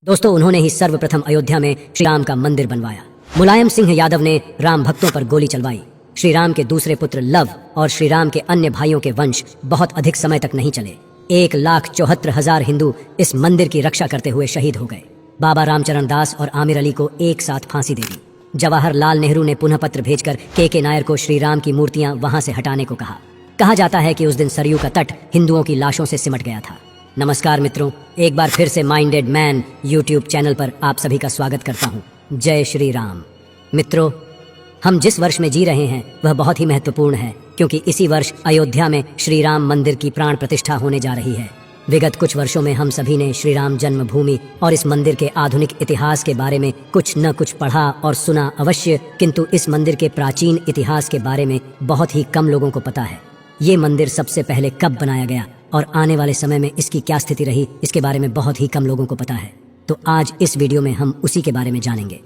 दोस्तों, उन्होंने ही सर्वप्रथम अयोध्या में श्री राम का मंदिर बनवाया। मुलायम सिंह यादव ने राम भक्तों पर गोली चलवाई। श्री राम के दूसरे पुत्र लव और श्री राम के अन्य भाइयों के वंश बहुत अधिक समय तक नहीं चले। 1,74,000 हिंदू इस मंदिर की रक्षा करते हुए शहीद हो गए। बाबा रामचरण दास और आमिर अली को एक साथ फांसी दे दी। जवाहरलाल नेहरू ने पुनः पत्र भेजकर के नायर को श्री राम की मूर्तियां वहां से हटाने को कहा जाता है कि उस दिन सरयू का तट हिंदुओं की लाशों से सिमट गया था। नमस्कार मित्रों, एक बार फिर से माइंडेड मैन यूट्यूब चैनल पर आप सभी का स्वागत करता हूं। जय श्री राम। मित्रों, हम जिस वर्ष में जी रहे हैं वह बहुत ही महत्वपूर्ण है, क्योंकि इसी वर्ष अयोध्या में श्री राम मंदिर की प्राण प्रतिष्ठा होने जा रही है। विगत कुछ वर्षों में हम सभी ने श्री राम जन्मभूमि और इस मंदिर के आधुनिक इतिहास के बारे में कुछ न कुछ पढ़ा और सुना अवश्य, किंतु इस मंदिर के प्राचीन इतिहास के बारे में बहुत ही कम लोगों को पता है। ये मंदिर सबसे पहले कब बनाया गया और आने वाले समय में इसकी क्या स्थिति रही, इसके बारे में बहुत ही कम लोगों को पता है। तो आज इस वीडियो में हम उसी के बारे में जानेंगे।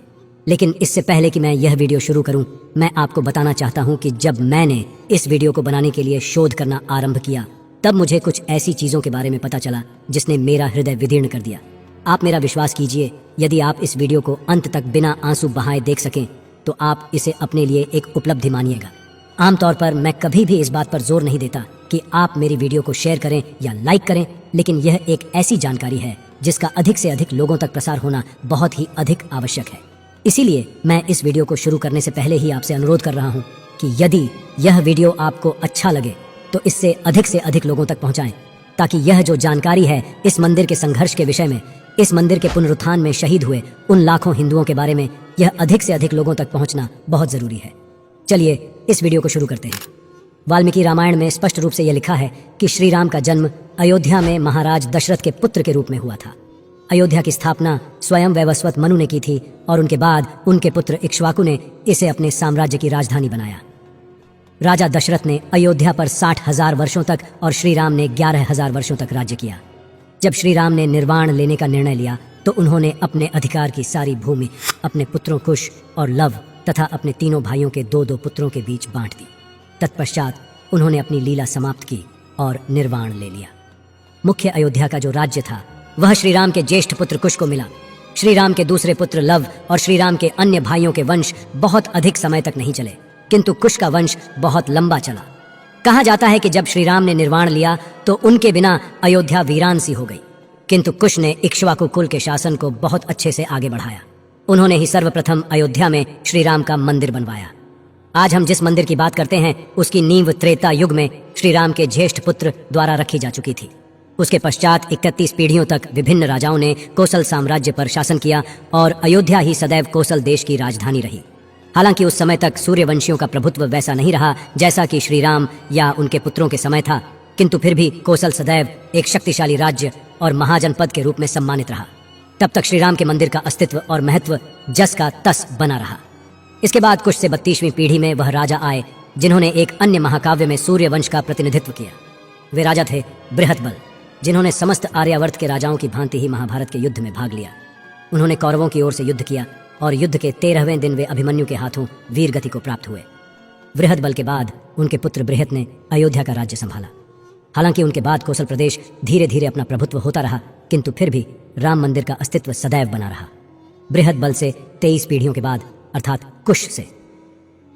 लेकिन इससे पहले कि मैं यह वीडियो शुरू करूं, मैं आपको बताना चाहता हूं कि जब मैंने इस वीडियो को बनाने के लिए शोध करना आरंभ किया, तब मुझे कुछ ऐसी चीजों के बारे में पता चला जिसने मेरा हृदय विदीर्ण कर दिया। आप मेरा विश्वास कीजिए, यदि आप इस वीडियो को अंत तक बिना आंसू बहाए देख सकें तो आप इसे अपने लिए एक उपलब्धि मानिएगा। आमतौर पर मैं कभी भी इस बात पर जोर नहीं देता कि आप मेरी वीडियो को शेयर करें या लाइक करें, लेकिन यह एक ऐसी जानकारी है जिसका अधिक से अधिक लोगों तक प्रसार होना बहुत ही अधिक आवश्यक है। इसीलिए मैं इस वीडियो को शुरू करने से पहले ही आपसे अनुरोध कर रहा हूं कि यदि यह वीडियो आपको अच्छा लगे तो इससे अधिक से अधिक लोगों तक पहुंचाएं, ताकि यह जो जानकारी है इस मंदिर के संघर्ष के विषय में, इस मंदिर के पुनरुत्थान में शहीद हुए उन लाखों हिंदुओं के बारे में, यह अधिक से अधिक लोगों तक पहुंचना बहुत जरूरी है। चलिए इस वीडियो को शुरू करते हैं। वाल्मीकि रामायण में स्पष्ट रूप से यह लिखा है कि श्री राम का जन्म अयोध्या में महाराज दशरथ के पुत्र के रूप में हुआ था। अयोध्या की स्थापना स्वयं वैवस्वत मनु ने की थी और उनके बाद उनके पुत्र इक्ष्वाकु ने इसे अपने साम्राज्य की राजधानी बनाया। राजा दशरथ ने अयोध्या पर 60,000 वर्षों तक और श्री राम ने 11,000 वर्षों तक राज्य किया। जब श्री राम ने निर्वाण लेने का निर्णय लिया तो उन्होंने अपने अधिकार की सारी भूमि अपने पुत्रों कुश और लव तथा अपने तीनों भाइयों के 2-2 पुत्रों के बीच बांट दी। तत्पश्चात उन्होंने अपनी लीला समाप्त की और निर्वाण ले लिया। मुख्य अयोध्या का जो राज्य था वह श्री राम के ज्येष्ठ पुत्र कुश को मिला। श्री राम के दूसरे पुत्र लव और श्री राम के अन्य भाइयों के वंश बहुत अधिक समय तक नहीं चले, किंतु कुश का वंश बहुत लंबा चला। कहा जाता है कि जब श्री राम ने निर्वाण लिया तो उनके बिना अयोध्या वीरान सी हो गई, किंतु कुश ने इक्ष्वाकु कुल के शासन को बहुत अच्छे से आगे बढ़ाया। उन्होंने ही सर्वप्रथम अयोध्या में श्री राम का मंदिर बनवाया। आज हम जिस मंदिर की बात करते हैं उसकी नींव त्रेता युग में श्री राम के ज्येष्ठ पुत्र द्वारा रखी जा चुकी थी। उसके पश्चात 31 पीढ़ियों तक विभिन्न राजाओं ने कोसल साम्राज्य पर शासन किया और अयोध्या ही सदैव कोसल देश की राजधानी रही। हालांकि उस समय तक सूर्यवंशियों का प्रभुत्व वैसा नहीं रहा जैसा कि श्री राम या उनके पुत्रों के समय था, किंतु फिर भी कोसल सदैव एक शक्तिशाली राज्य और महाजनपद के रूप में सम्मानित रहा। तब तक श्री राम के मंदिर का अस्तित्व और महत्व जस का तस बना रहा। इसके बाद कुछ से 32वीं पीढ़ी में वह राजा आए जिन्होंने एक अन्य महाकाव्य में सूर्यवंश का प्रतिनिधित्व किया। वे राजा थे बृहद्बल, जिन्होंने समस्त आर्यावर्त के राजाओं की भांति ही महाभारत के युद्ध में भाग लिया। उन्होंने कौरवों की ओर से युद्ध किया और युद्ध के 13वें दिन वे अभिमन्यु के हाथों वीर गति को प्राप्त हुए। बृहद्बल के बाद उनके पुत्र बृहत ने अयोध्या का राज्य संभाला। हालांकि उनके बाद कोसल प्रदेश धीरे धीरे अपना प्रभुत्व होता रहा, किंतु फिर भी राम मंदिर का अस्तित्व सदैव बना रहा। बृहद्बल से 23 पीढ़ियों के बाद अर्थात कुश से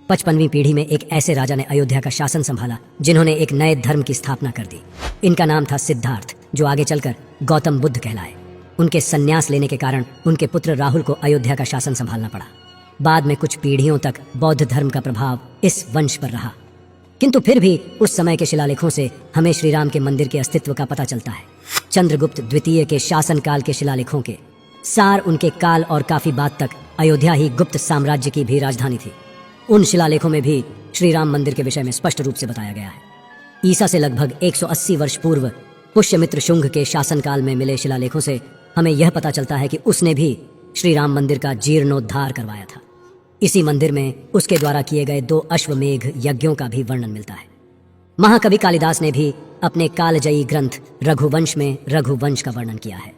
55वीं पीढ़ी में एक ऐसे राजा ने अयोध्या का शासन संभाला जिन्होंने एक नए धर्म की स्थापना कर दी। इनका नाम था सिद्धार्थ, जो आगे चलकर गौतम बुद्ध कहलाए। उनके संन्यास लेने के कारण उनके पुत्र राहुल को अयोध्या का शासन संभालना पड़ा। बाद में कुछ पीढ़ियों तक बौद्ध धर्म का प्रभाव इस वंश पर रहा, किंतु फिर भी उस समय के शिलालेखों से हमें श्री राम के मंदिर के अस्तित्व का पता चलता है। चंद्रगुप्त द्वितीय के शासन काल के शिलालेखों के सार उनके काल और काफी बाद तक अयोध्या ही गुप्त साम्राज्य की भी राजधानी थी। उन शिलालेखों में भी श्री राम मंदिर के विषय में स्पष्ट रूप से बताया गया है। ईसा से लगभग 180 वर्ष पूर्व पुष्यमित्र शुंग के शासनकाल में मिले शिलालेखों से हमें यह पता चलता है कि उसने भी श्री राम मंदिर का जीर्णोद्धार करवाया था। इसी मंदिर में उसके द्वारा किए गए 2 अश्वमेघ यज्ञों का भी वर्णन मिलता है। महाकवि कालिदास ने भी अपने कालजयी ग्रंथ रघुवंश में रघुवंश का वर्णन किया है।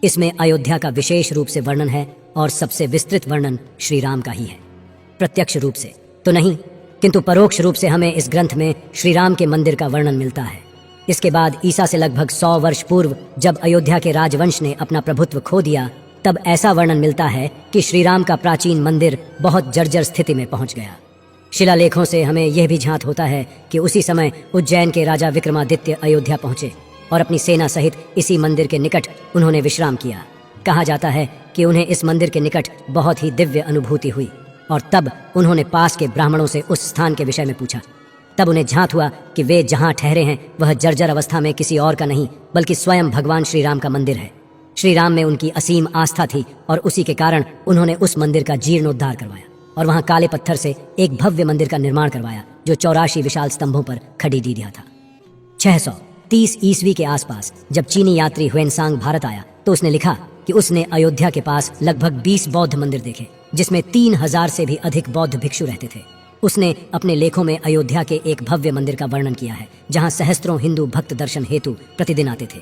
इसमें अयोध्या का विशेष रूप से वर्णन है और सबसे विस्तृत वर्णन श्री राम का ही है। प्रत्यक्ष रूप से तो नहीं, किंतु परोक्ष रूप से हमें इस ग्रंथ में श्री राम के मंदिर का वर्णन मिलता है। इसके बाद ईसा से लगभग 100 वर्ष पूर्व जब अयोध्या के राजवंश ने अपना प्रभुत्व खो दिया तब ऐसा वर्णन मिलता है कि श्री राम का प्राचीन मंदिर बहुत जर्जर स्थिति में पहुंच गया। शिलालेखों से हमें यह भी ज्ञात होता है कि उसी समय उज्जैन के राजा विक्रमादित्य अयोध्या पहुंचे और अपनी सेना सहित इसी मंदिर के निकट उन्होंने विश्राम किया। कहा जाता है कि उन्हें इस मंदिर के निकट बहुत ही दिव्य अनुभूति हुई और तब उन्होंने पास के ब्राह्मणों से उस स्थान के विषय में पूछा। तब उन्हें ज्ञात हुआ कि वे जहां ठहरे हैं वह जर्जर अवस्था में किसी और का नहीं बल्कि स्वयं भगवान श्री राम का मंदिर है। श्री राम में उनकी असीम आस्था थी और उसी के कारण उन्होंने उस मंदिर का जीर्णोद्धार करवाया और वहां काले पत्थर से एक भव्य मंदिर का निर्माण करवाया जो 84 विशाल स्तंभों पर खड़ी दिया था। 630 ईस्वी के आसपास जब चीनी यात्री ह्वेनसांग भारत आया तो उसने लिखा कि उसने अयोध्या के पास लगभग 20 बौद्ध मंदिर देखे जिसमें 3000 से भी अधिक बौद्ध भिक्षु रहते थे। उसने अपने लेखों में अयोध्या के एक भव्य मंदिर का वर्णन किया है जहां सहस्त्रों हिंदू भक्त दर्शन हेतु प्रतिदिन आते थे।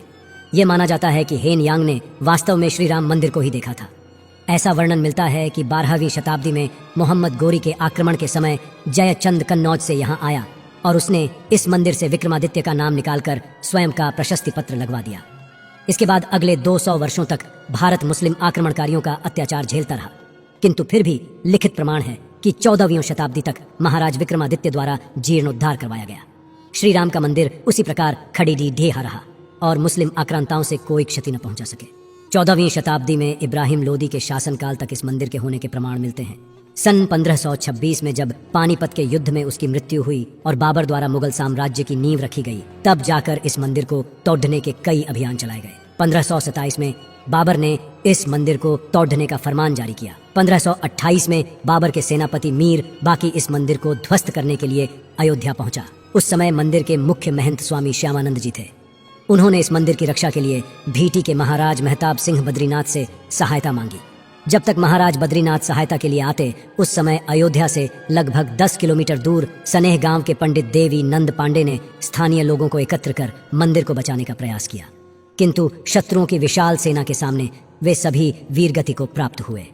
यह माना जाता है कि हेन यांग ने वास्तव में श्री राम मंदिर को ही देखा था। ऐसा वर्णन मिलता है कि 12वीं शताब्दी में मोहम्मद गोरी के आक्रमण के समय जयचंद कन्नौज से यहाँ आया और उसने इस मंदिर से विक्रमादित्य का नाम निकालकर स्वयं का प्रशस्ति पत्र लगवा दिया। इसके बाद अगले 200 वर्षों तक भारत मुस्लिम आक्रमणकारियों का अत्याचार झेलता रहा, किंतु फिर भी लिखित प्रमाण है कि 14वीं शताब्दी तक महाराज विक्रमादित्य द्वारा जीर्णोद्धार करवाया गया। श्री राम का मंदिर उसी प्रकार खड़ी ढेहा रहा और मुस्लिम आक्रांताओं से कोई क्षति न पहुंचा सके। 14वीं शताब्दी में इब्राहिम लोदी के शासनकाल तक इस मंदिर के होने के प्रमाण मिलते हैं। सन 1526 में जब पानीपत के युद्ध में उसकी मृत्यु हुई और बाबर द्वारा मुगल साम्राज्य की नींव रखी गई, तब जाकर इस मंदिर को तोड़ने के कई अभियान चलाए गए। 1527 में बाबर ने इस मंदिर को तोड़ने का फरमान जारी किया। 1528 में बाबर के सेनापति मीर बाकी इस मंदिर को ध्वस्त करने के लिए अयोध्या पहुंचा। उस समय मंदिर के मुख्य महंत स्वामी श्यामानंद जी थे। उन्होंने इस मंदिर की रक्षा के लिए भीटी के महाराज मेहताब सिंह बद्रीनाथ से सहायता मांगी। जब तक महाराज बद्रीनाथ सहायता के लिए आते, उस समय अयोध्या से लगभग 10 किलोमीटर दूर सनेह गांव के पंडित देवी नंद पांडे ने स्थानीय लोगों को एकत्र कर मंदिर को बचाने का प्रयास किया, किंतु शत्रुओं की विशाल सेना के सामने वे सभी वीरगति को प्राप्त हुए।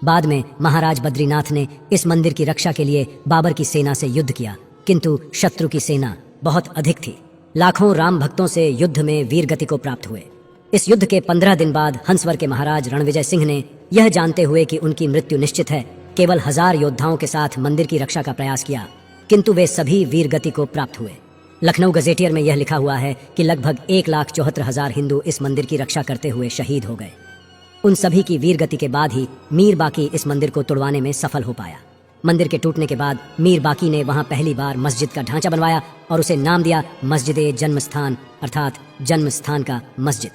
बाद में महाराज बद्रीनाथ ने इस मंदिर की रक्षा के लिए बाबर की सेना से युद्ध किया, किंतु शत्रु की सेना बहुत अधिक थी। लाखों राम भक्तों से युद्ध में वीरगति को प्राप्त हुए। इस युद्ध के 15 दिन बाद हंसवर के महाराज रणविजय सिंह ने यह जानते हुए कि उनकी मृत्यु निश्चित है, केवल 1000 योद्धाओं के साथ मंदिर की रक्षा का प्रयास किया, किंतु वे सभी वीरगति को प्राप्त हुए। लखनऊ गजेटियर में यह लिखा हुआ है कि लगभग 1,74,000 हिंदू इस मंदिर की रक्षा करते हुए शहीद हो गए। उन सभी की वीरगति के बाद ही मीर बाकी इस मंदिर को तोड़वाने में सफल हो पाया। मंदिर के टूटने के बाद मीर बाकी ने वहां पहली बार मस्जिद का ढांचा बनवाया और उसे नाम दिया मस्जिद जन्म स्थान, अर्थात जन्म स्थान का मस्जिद।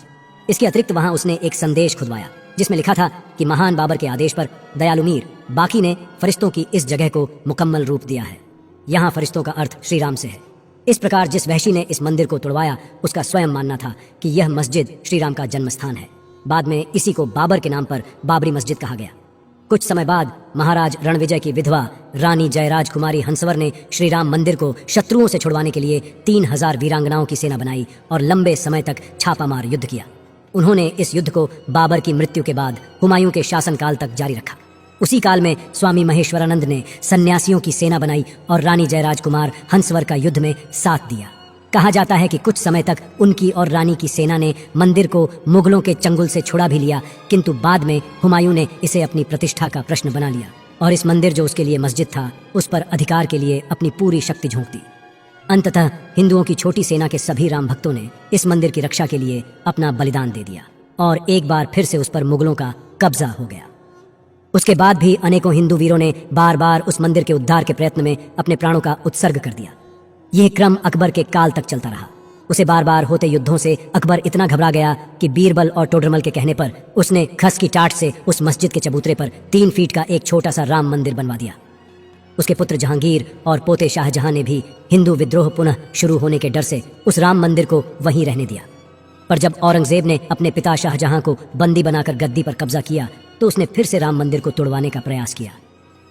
इसके अतिरिक्त वहां उसने एक संदेश खुदवाया जिसमें लिखा था कि महान बाबर के आदेश पर दयालु मीर बाकी ने फरिश्तों की इस जगह को मुकम्मल रूप दिया है। यहाँ फरिश्तों का अर्थ श्री राम से है। इस प्रकार जिस वहशी ने इस मंदिर को तोड़वाया उसका स्वयं मानना था कि यह मस्जिद श्री राम का जन्म स्थान है। बाद में इसी को बाबर के नाम पर बाबरी मस्जिद कहा गया। कुछ समय बाद महाराज रणविजय की विधवा रानी जयराज कुमारी हंसवर ने श्री राम मंदिर को शत्रुओं से छुड़वाने के लिए 3000 वीरांगनाओं की सेना बनाई और लंबे समय तक छापामार युद्ध किया। उन्होंने इस युद्ध को बाबर की मृत्यु के बाद हुमायूं के शासनकाल तक जारी रखा। उसी काल में स्वामी महेश्वरानंद ने सन्यासियों की सेना बनाई और रानी जयराज कुमार हंसवर का युद्ध में साथ दिया। कहा जाता है कि कुछ समय तक उनकी और रानी की सेना ने मंदिर को मुगलों के चंगुल से छुड़ा भी लिया, किंतु बाद में हुमायूं ने इसे अपनी प्रतिष्ठा का प्रश्न बना लिया और इस मंदिर जो उसके लिए मस्जिद था उस पर अधिकार के लिए अपनी पूरी शक्ति झोंक दी। अंततः हिंदुओं की छोटी सेना के सभी राम भक्तों ने इस मंदिर की रक्षा के लिए अपना बलिदान दे दिया और एक बार फिर से उस पर मुगलों का कब्जा हो गया। उसके बाद भी अनेकों हिंदू वीरों ने बार बार उस मंदिर के उद्धार के प्रयत्न में अपने प्राणों का उत्सर्ग कर दिया। यह क्रम अकबर के काल तक चलता रहा। उसे बार बार होते युद्धों से अकबर इतना घबरा गया कि बीरबल और टोडरमल के कहने पर उसने खस की टाट से उस मस्जिद के चबूतरे पर 3 फीट का एक छोटा सा राम मंदिर बनवा दिया। उसके पुत्र जहांगीर और पोते शाहजहां ने भी हिंदू विद्रोह पुनः शुरू होने के डर से उस राम मंदिर को वहीं रहने दिया। पर जब औरंगजेब ने अपने पिता शाहजहां को बंदी बनाकर गद्दी पर कब्जा किया तो उसने फिर से राम मंदिर को तोड़वाने का प्रयास किया।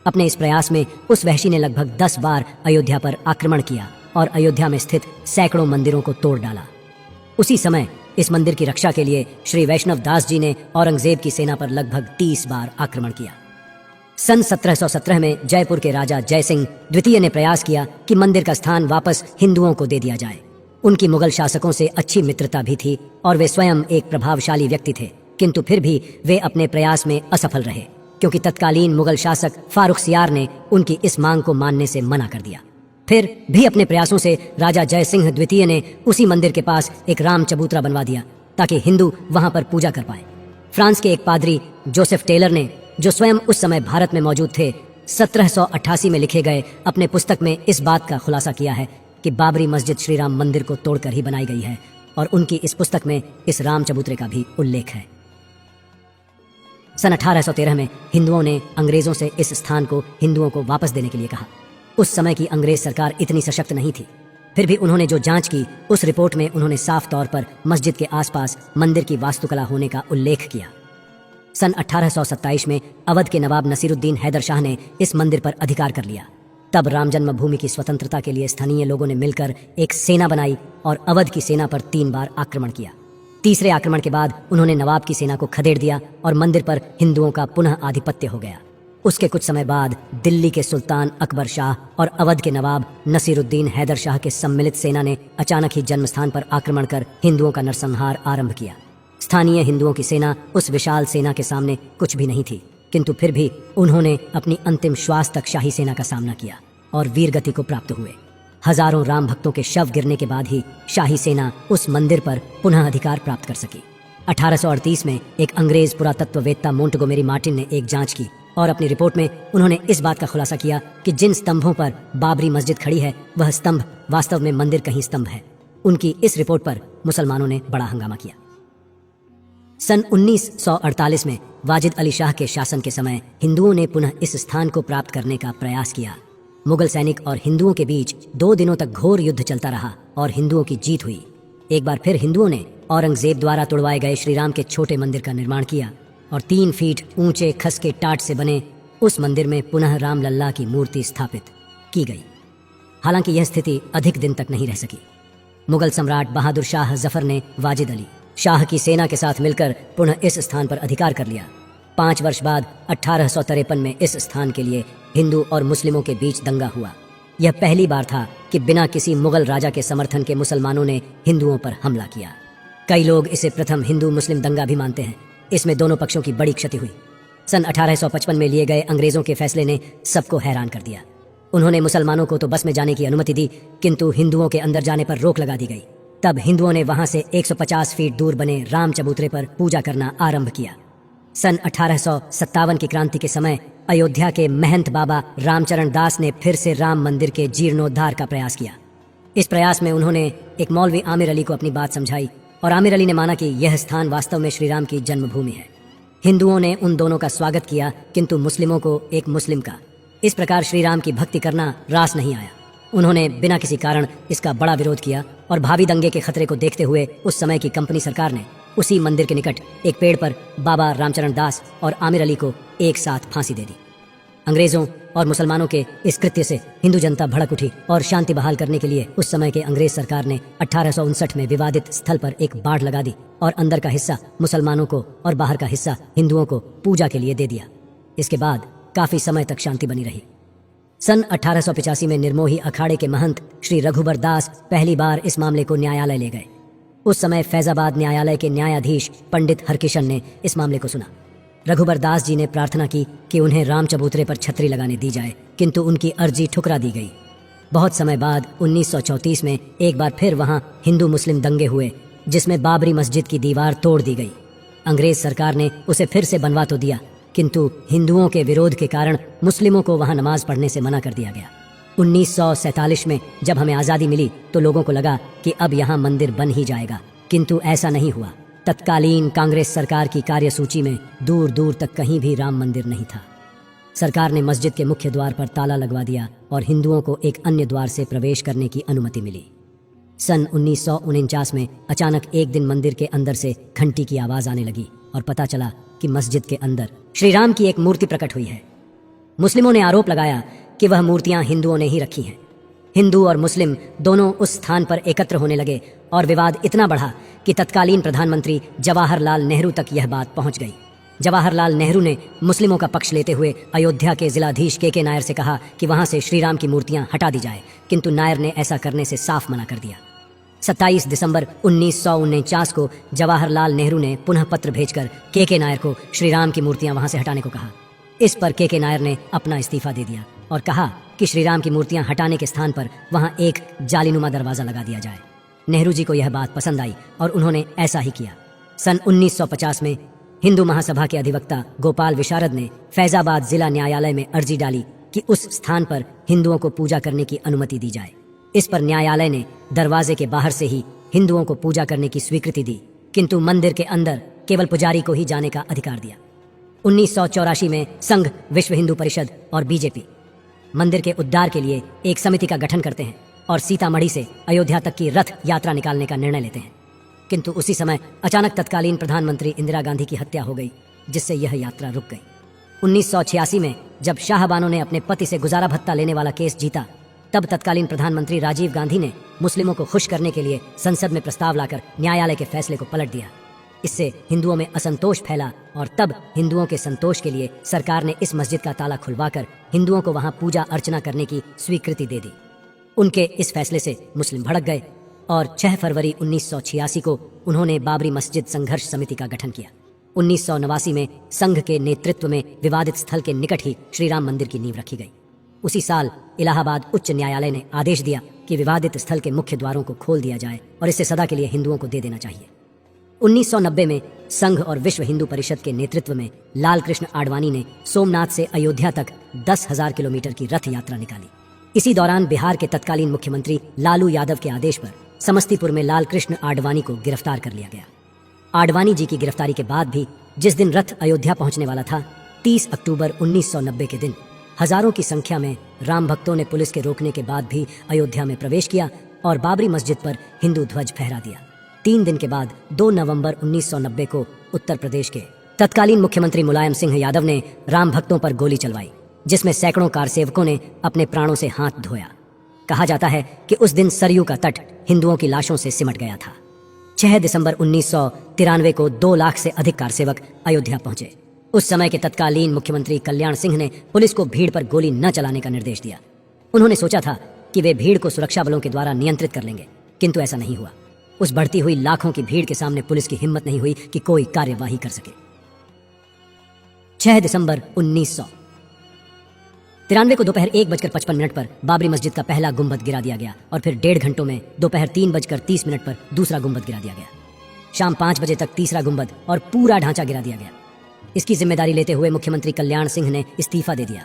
अपने इस प्रयास में उस वहशी ने लगभग 10 बार अयोध्या पर आक्रमण किया और अयोध्या में स्थित सैकड़ों मंदिरों को तोड़ डाला। उसी समय इस मंदिर की रक्षा के लिए श्री वैष्णव दास जी ने औरंगजेब की सेना पर लगभग 30 बार आक्रमण किया। सन 1717 में जयपुर के राजा जयसिंह द्वितीय ने प्रयास किया कि मंदिर का स्थान वापस हिंदुओं को दे दिया जाए। उनकी मुगल शासकों से अच्छी मित्रता भी थी और वे स्वयं एक प्रभावशाली व्यक्ति थे, किंतु फिर भी वे अपने प्रयास में असफल रहे, क्योंकि तत्कालीन मुगल शासक फारुखसियार ने उनकी इस मांग को मानने से मना कर दिया। फिर भी अपने प्रयासों से राजा जय सिंह द्वितीय ने उसी मंदिर के पास एक राम चबूतरा बनवा दिया ताकि हिंदू वहां पर पूजा कर पाए। फ्रांस के एक पादरी जोसेफ टेलर ने, जो स्वयं उस समय भारत में मौजूद थे, 1788 में लिखे गए अपने पुस्तक में इस बात का खुलासा किया है कि बाबरी मस्जिद श्री राम मंदिर को तोड़कर ही बनाई गई है, और उनकी इस पुस्तक में इस राम चबूतरे का भी उल्लेख है। सन 1813 में हिंदुओं ने अंग्रेजों से इस स्थान को हिंदुओं को वापस देने के लिए कहा। उस समय की अंग्रेज सरकार इतनी सशक्त नहीं थी, फिर भी उन्होंने जो जांच की उस रिपोर्ट में उन्होंने साफ तौर पर मस्जिद के आसपास मंदिर की वास्तुकला होने का उल्लेख किया। सन 1827 में अवध के नवाब नसीरुद्दीन हैदर शाह ने इस मंदिर पर अधिकार कर लिया। तब राम जन्मभूमि की स्वतंत्रता के लिए स्थानीय लोगों ने मिलकर एक सेना बनाई और अवध की सेना पर 3 बार आक्रमण किया। तीसरे आक्रमण के बाद उन्होंने नवाब की सेना को खदेड़ दिया और मंदिर पर हिंदुओं का पुनः आधिपत्य हो गया। उसके कुछ समय बाद दिल्ली के सुल्तान अकबर शाह और अवध के नवाब नसीरुद्दीन हैदर शाह के सम्मिलित सेना ने अचानक ही जन्मस्थान पर आक्रमण कर हिंदुओं का नरसंहार आरंभ किया। स्थानीय हिंदुओं की सेना उस विशाल सेना के सामने कुछ भी नहीं थी, किंतु फिर भी उन्होंने अपनी अंतिम श्वास तक शाही सेना का सामना किया और वीरगति को प्राप्त हुए। हजारों राम भक्तों के शव गिरने के बाद ही शाही सेना उस मंदिर पर पुनः अधिकार प्राप्त कर सकी। 1838 में एक अंग्रेज पुरातत्ववेत्ता मोंटगोमेरी मार्टिन ने एक जांच की और अपनी रिपोर्ट में उन्होंने इस बात का खुलासा किया कि जिन स्तंभों पर बाबरी मस्जिद खड़ी है वह स्तंभ वास्तव में मंदिर का ही स्तंभ है। उनकी इस रिपोर्ट पर मुसलमानों ने बड़ा हंगामा किया। सन 1948 में वाजिद अली शाह के शासन के समय हिंदुओं ने पुनः इस स्थान को प्राप्त करने का प्रयास किया। मुगल सैनिक और हिंदुओं के बीच 2 दिनों तक घोर युद्ध चलता रहा और हिंदुओं की जीत हुई। एक बार फिर हिंदुओं ने औरंगजेब द्वारा तुड़वाए गए श्री राम के छोटे मंदिर का निर्माण किया और 3 फीट ऊंचे खस के टाट से बने उस मंदिर में पुनः राम लल्ला की मूर्ति स्थापित की गई। हालांकि यह स्थिति अधिक दिन तक नहीं रह सकी। मुगल सम्राट बहादुर शाह जफर ने वाजिद अली शाह की सेना के साथ मिलकर पुनः इस स्थान पर अधिकार कर लिया। 5 वर्ष बाद 1853 में इस स्थान के लिए हिंदू और मुस्लिमों के बीच दंगा हुआ। यह पहली बार था कि बिना किसी मुगल राजा के समर्थन के मुसलमानों ने हिंदुओं पर हमला किया। कई लोग इसे प्रथम हिंदू मुस्लिम दंगा भी मानते हैं। इसमें दोनों पक्षों की बड़ी क्षति हुई। सन 1855 में लिए गए अंग्रेजों के फैसले ने सबको हैरान कर दिया। उन्होंने मुसलमानों को तो बस में जाने की अनुमति दी, किंतु हिंदुओं के अंदर जाने पर रोक लगा दी गई। तब हिंदुओं ने वहां से 150 फीट दूर बने राम चबूतरे पर पूजा करना आरंभ किया। सन 1857 की क्रांति के समय अयोध्या के महंत बाबा रामचरण दास ने फिर से राम मंदिर के जीर्णोद्धार का प्रयास किया। इस प्रयास में उन्होंने एक मौलवी आमिर अली को अपनी बात समझाई और आमिर अली ने माना कि यह स्थान वास्तव में श्री राम की जन्मभूमि है। हिंदुओं ने उन दोनों का स्वागत किया, किंतु मुस्लिमों को एक मुस्लिम का। इस प्रकार श्री राम की भक्ति करना रास नहीं आया। उन्होंने बिना किसी कारण इसका बड़ा विरोध किया और भावी दंगे के खतरे को देखते हुए उस समय की कंपनी सरकार ने उसी मंदिर के निकट एक पेड़ पर बाबा रामचरण दास और आमिर अली को एक साथ फांसी दे दी। अंग्रेजों और मुसलमानों के इस कृत्य से हिंदू जनता भड़क उठी और शांति बहाल करने के लिए उस समय के अंग्रेज सरकार ने 1859 में विवादित स्थल पर एक बाढ़ लगा दी और अंदर का हिस्सा मुसलमानों को और बाहर का हिस्सा हिंदुओं को पूजा के लिए दे दिया। इसके बाद काफी समय तक शांति बनी रही। सन 1885 में निर्मोही अखाड़े के महंत श्री रघुबर दास पहली बार इस मामले को न्यायालय ले गए। उस समय फैजाबाद न्यायालय के न्यायाधीश पंडित हरकिशन ने इस मामले को सुना। रघुबर दास जी ने प्रार्थना की कि उन्हें राम चबूतरे पर छतरी लगाने दी जाए, किंतु उनकी अर्जी ठुकरा दी गई। बहुत समय बाद 1934 में एक बार फिर वहां हिंदू मुस्लिम दंगे हुए, जिसमें बाबरी मस्जिद की दीवार तोड़ दी गई। अंग्रेज सरकार ने उसे फिर से बनवा तो दिया, किंतु हिंदुओं के विरोध के कारण मुस्लिमों को वहां नमाज पढ़ने से मना कर दिया गया। 1947 में जब हमें आज़ादी मिली तो लोगों को लगा कि अब यहाँ मंदिर बन ही जाएगा, किंतु ऐसा नहीं हुआ। तत्कालीन कांग्रेस सरकार की कार्यसूची में दूर दूर तक कहीं भी राम मंदिर नहीं था। सरकार ने मस्जिद के मुख्य द्वार पर ताला लगवा दिया और हिंदुओं को एक अन्य द्वार से प्रवेश करने की अनुमति मिली। सन 1949 में अचानक एक दिन मंदिर के अंदर से घंटी की आवाज आने लगी और पता चला कि मस्जिद के अंदर श्री राम की एक मूर्ति प्रकट हुई है। मुस्लिमों ने आरोप लगाया कि वह मूर्तियां हिंदुओं ने ही रखी हैं। हिंदू और मुस्लिम दोनों उस स्थान पर एकत्र होने लगे और विवाद इतना बढ़ा कि तत्कालीन प्रधानमंत्री जवाहरलाल नेहरू तक यह बात पहुंच गई। जवाहरलाल नेहरू ने मुस्लिमों का पक्ष लेते हुए अयोध्या के जिलाधीश के नायर से कहा कि वहां से श्री राम की मूर्तियां हटा दी जाए, किंतु नायर ने ऐसा करने से साफ मना कर दिया। 27 दिसंबर 1949 को जवाहरलाल नेहरू ने पुनः पत्र भेजकर के नायर को श्री राम की मूर्तियां वहां से हटाने को कहा। इस पर के नायर ने अपना इस्तीफा दे दिया और कहा कि श्री राम की मूर्तियां हटाने के स्थान पर वहां एक जालीनुमा दरवाजा लगा दिया जाए। नेहरू जी को यह बात पसंद आई और उन्होंने ऐसा ही किया। सन 1950 में हिंदू महासभा के अधिवक्ता गोपाल विशारद ने फैजाबाद जिला न्यायालय में अर्जी डाली कि उस स्थान पर हिंदुओं को पूजा करने की अनुमति दी जाए। इस पर न्यायालय ने दरवाजे के बाहर से ही हिंदुओं को पूजा करने की स्वीकृति दी, किंतु मंदिर के अंदर केवल पुजारी को ही जाने का अधिकार दिया। 1984 में संघ, विश्व हिंदू परिषद और बीजेपी मंदिर के उद्धार के लिए एक समिति का गठन करते हैं और सीतामढ़ी से अयोध्या तक की रथ यात्रा निकालने का निर्णय लेते हैं, किंतु उसी समय अचानक तत्कालीन प्रधानमंत्री इंदिरा गांधी की हत्या हो गई, जिससे यह यात्रा रुक गई। 1986 में जब शाहबानो ने अपने पति से गुजारा भत्ता लेने वाला केस जीता, तब तत्कालीन प्रधानमंत्री राजीव गांधी ने मुस्लिमों को खुश करने के लिए संसद में प्रस्ताव लाकर न्यायालय के फैसले को पलट दिया। इससे हिंदुओं में असंतोष फैला और तब हिंदुओं के संतोष के लिए सरकार ने इस मस्जिद का ताला खुलवाकर हिंदुओं को वहां पूजा अर्चना करने की स्वीकृति दे दी। उनके इस फैसले से मुस्लिम भड़क गए और 6 फरवरी 1986 को उन्होंने बाबरी मस्जिद संघर्ष समिति का गठन किया। 1989 में संघ के नेतृत्व में विवादित स्थल के निकट ही श्री राम मंदिर की नींव रखी गई। उसी साल इलाहाबाद उच्च न्यायालय ने आदेश दिया कि विवादित स्थल के मुख्य द्वारों को खोल दिया जाए और इसे सदा के लिए हिंदुओं को दे देना चाहिए। 1990 में संघ और विश्व हिंदू परिषद के नेतृत्व में लाल कृष्ण आडवाणी ने सोमनाथ से अयोध्या तक 10,000 किलोमीटर की रथ यात्रा निकाली। इसी दौरान बिहार के तत्कालीन मुख्यमंत्री लालू यादव के आदेश पर समस्तीपुर में लाल कृष्ण आडवाणी को गिरफ्तार कर लिया गया। आडवाणी जी की गिरफ्तारी के बाद भी जिस दिन रथ अयोध्या पहुंचने वाला था, 30 अक्टूबर 1990 के दिन हजारों की संख्या में राम भक्तों ने पुलिस के रोकने के बाद भी अयोध्या में प्रवेश किया और बाबरी मस्जिद पर हिंदू ध्वज फहरा दिया। 3 दिन के बाद 2 नवंबर 1990 को उत्तर प्रदेश के तत्कालीन मुख्यमंत्री मुलायम सिंह यादव ने राम भक्तों पर गोली चलवाई, जिसमें सैकड़ों कारसेवकों ने अपने प्राणों से हाथ धोया। कहा जाता है कि उस दिन सरयू का तट हिंदुओं की लाशों से सिमट गया था। 6 दिसंबर 1993 को 2 लाख से अधिक कारसेवक अयोध्या पहुंचे। उस समय के तत्कालीन मुख्यमंत्री कल्याण सिंह ने पुलिस को भीड़ पर गोली न चलाने का निर्देश दिया। उन्होंने सोचा था कि वे भीड़ को सुरक्षा बलों के द्वारा नियंत्रित कर लेंगे, किंतु ऐसा नहीं हुआ। उस बढ़ती हुई लाखों की भीड़ के सामने पुलिस की हिम्मत नहीं हुई कि कोई कार्यवाही कर सके। 6 दिसंबर 1993 को दोपहर 1:55 पर बाबरी मस्जिद का पहला गुंबद गिरा दिया गया और फिर 1.5 घंटों में दोपहर 3:30 पर दूसरा गुंबद गिरा दिया गया। शाम 5 बजे तक तीसरा गुंबद और पूरा ढांचा गिरा दिया गया। इसकी जिम्मेदारी लेते हुए मुख्यमंत्री कल्याण सिंह ने इस्तीफा दे दिया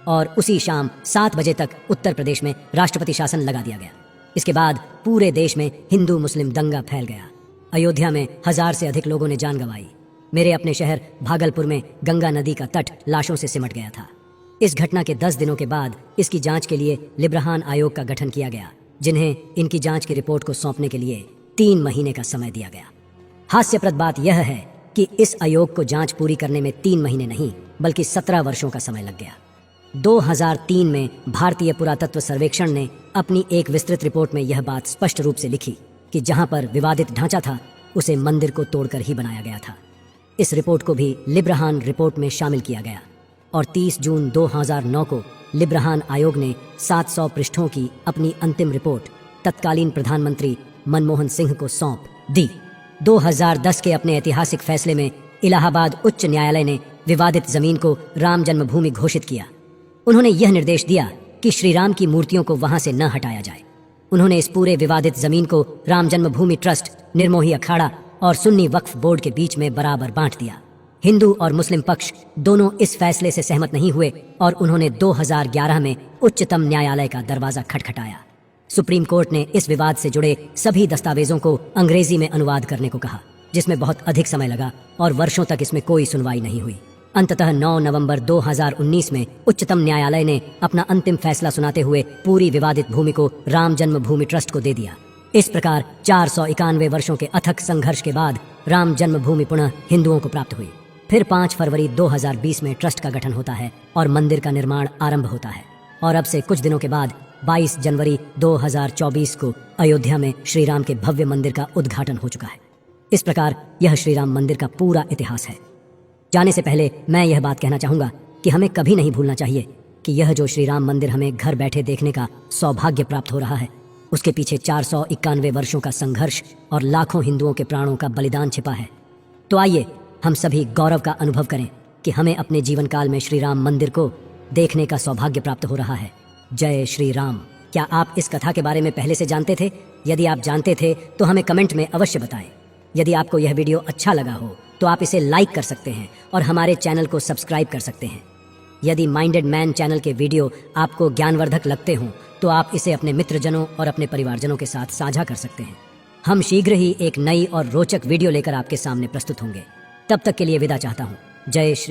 और उसी शाम 7 बजे तक उत्तर प्रदेश में राष्ट्रपति शासन लगा दिया गया। इसके बाद पूरे देश में हिंदू मुस्लिम दंगा फैल गया। अयोध्या में 1000 से अधिक लोगों ने जान गंवाई। मेरे अपने शहर भागलपुर में गंगा नदी का तट लाशों से सिमट गया था। इस घटना के 10 दिनों के बाद इसकी जांच के लिए लिब्रहान आयोग का गठन किया गया, जिन्हें इनकी जांच की रिपोर्ट को सौंपने के लिए 3 महीने का समय दिया गया। हास्यप्रद बात यह है कि इस आयोग को जांच पूरी करने में 3 महीने नहीं बल्कि 17 वर्षों का समय लग गया। 2003 में भारतीय पुरातत्व सर्वेक्षण ने अपनी एक विस्तृत रिपोर्ट में यह बात स्पष्ट रूप से लिखी कि जहां पर विवादित ढांचा था उसे मंदिर को तोड़कर ही बनाया गया था। इस रिपोर्ट को भी लिब्रहान रिपोर्ट में शामिल किया गया और 30 जून 2009 को लिब्रहान आयोग ने 700 पृष्ठों की अपनी अंतिम रिपोर्ट तत्कालीन प्रधानमंत्री मनमोहन सिंह को सौंप दी। 2010 के अपने ऐतिहासिक फैसले में इलाहाबाद उच्च न्यायालय ने विवादित जमीन को राम जन्मभूमि घोषित किया। उन्होंने यह निर्देश दिया कि श्री राम की मूर्तियों को वहां से न हटाया जाए। उन्होंने इस पूरे विवादित जमीन को राम जन्मभूमि ट्रस्ट, निर्मोही अखाड़ा और सुन्नी वक्फ बोर्ड के बीच में बराबर बांट दिया। हिंदू और मुस्लिम पक्ष दोनों इस फैसले से सहमत नहीं हुए और उन्होंने 2011 में उच्चतम न्यायालय का दरवाजा खटखटाया। सुप्रीम कोर्ट ने इस विवाद से जुड़े सभी दस्तावेजों को अंग्रेजी में अनुवाद करने को कहा, जिसमें बहुत अधिक समय लगा और वर्षों तक इसमें कोई सुनवाई नहीं हुई। अंततः 9 नवंबर 2019 में उच्चतम न्यायालय ने अपना अंतिम फैसला सुनाते हुए पूरी विवादित भूमि को राम जन्मभूमि ट्रस्ट को दे दिया। इस प्रकार 491 वर्षों के अथक संघर्ष के बाद राम जन्मभूमि पुनः हिंदुओं को प्राप्त हुई। फिर 5 फरवरी 2020 में ट्रस्ट का गठन होता है और मंदिर का निर्माण आरंभ होता है और अब से कुछ दिनों के बाद 22 जनवरी 2024 को अयोध्या में श्री राम के भव्य मंदिर का उद्घाटन हो चुका है। इस प्रकार यह श्री राम मंदिर का पूरा इतिहास है। जाने से पहले मैं यह बात कहना चाहूंगा कि हमें कभी नहीं भूलना चाहिए कि यह जो श्री राम मंदिर हमें घर बैठे देखने का सौभाग्य प्राप्त हो रहा है, उसके पीछे 491 वर्षों का संघर्ष और लाखों हिंदुओं के प्राणों का बलिदान छिपा है। तो आइए हम सभी गौरव का अनुभव करें कि हमें अपने जीवन काल में श्री राम मंदिर को देखने का सौभाग्य प्राप्त हो रहा है। जय श्री राम। क्या आप इस कथा के बारे में पहले से जानते थे? यदि आप जानते थे तो हमें कमेंट में अवश्य बताएं। यदि आपको यह वीडियो अच्छा लगा हो तो आप इसे लाइक कर सकते हैं और हमारे चैनल को सब्सक्राइब कर सकते हैं। यदि माइंडेड मैन चैनल के वीडियो आपको ज्ञानवर्धक लगते हों तो आप इसे अपने मित्रजनों और अपने परिवारजनों के साथ साझा कर सकते हैं। हम शीघ्र ही एक नई और रोचक वीडियो लेकर आपके सामने प्रस्तुत होंगे। तब तक के लिए विदा चाहता हूँ। जय श्री